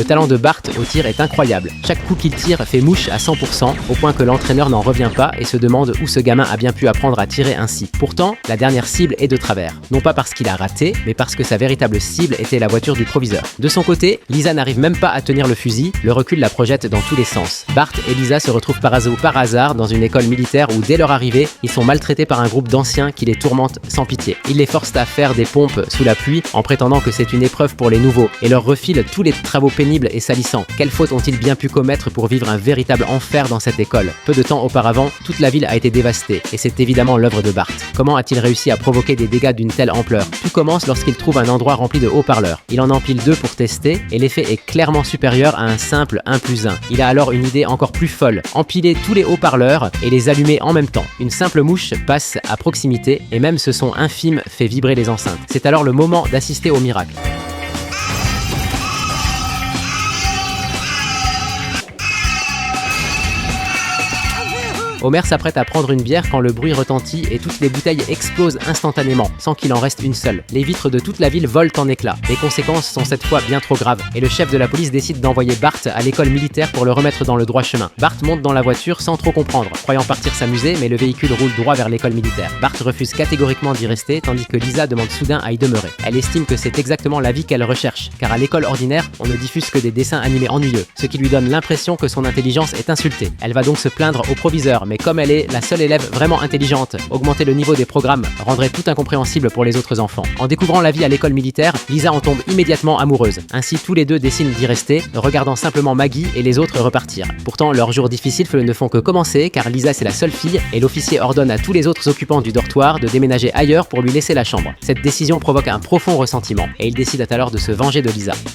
talent de Bart au tir est incroyable. Chaque coup qu'il tire fait mouche à 100%, au point que l'entraîneur n'en revient pas et se demande où ce gamin a bien pu apprendre à tirer ainsi. Pourtant, la dernière cible est de travers. Non pas parce qu'il a raté, mais parce que sa véritable cible était la voiture du proviseur. De son côté, Lisa n'arrive même pas à tenir le fusil, le recul la projette dans tous les sens. Bart et Lisa se retrouvent par hasard dans une école militaire où dès leur arrivée, ils sont maltraités par un groupe d'anciens qui les tourmentent sans pitié. Ils les forcent à faire des pompes sous la pluie en prétendant que c'est une épreuve pour les nouveaux et leur refilent tous les travaux pénibles et salissants. Quelle faute ont-ils bien pu commettre pour vivre un véritable enfer dans cette école? Peu de temps auparavant, toute la ville a été dévastée et c'est évidemment l'œuvre de Bart. Comment a-t-il réussi à provoquer des dégâts d'une telle ampleur? Tout commence lorsqu'il trouve un endroit rempli de haut-parleurs. Il en empile 2 pour tester et l'effet est clairement supérieur à un simple 1+1. Il a alors une idée encore plus folle, empiler tous les haut-parleurs et les allumer en même temps. Une simple mouche passe à proximité et même ce son infime fait vibrer les enceintes. C'est alors le moment d'assister au miracle. Homer s'apprête à prendre une bière quand le bruit retentit et toutes les bouteilles explosent instantanément, sans qu'il en reste une seule. Les vitres de toute la ville volent en éclats. Les conséquences sont cette fois bien trop graves, et le chef de la police décide d'envoyer Bart à l'école militaire pour le remettre dans le droit chemin. Bart monte dans la voiture sans trop comprendre, croyant partir s'amuser, mais le véhicule roule droit vers l'école militaire. Bart refuse catégoriquement d'y rester, tandis que Lisa demande soudain à y demeurer. Elle estime que c'est exactement la vie qu'elle recherche, car à l'école ordinaire, on ne diffuse que des dessins animés ennuyeux, ce qui lui donne l'impression que son intelligence est insultée. Elle va donc se plaindre au proviseur, mais comme elle est la seule élève vraiment intelligente, augmenter le niveau des programmes rendrait tout incompréhensible pour les autres enfants. En découvrant la vie à l'école militaire, Lisa en tombe immédiatement amoureuse. Ainsi, tous les deux décident d'y rester, regardant simplement Maggie et les autres repartir. Pourtant, leurs jours difficiles ne font que commencer, car Lisa c'est la seule fille, et l'officier ordonne à tous les autres occupants du dortoir de déménager ailleurs pour lui laisser la chambre. Cette décision provoque un profond ressentiment, et il décide alors de se venger de Lisa.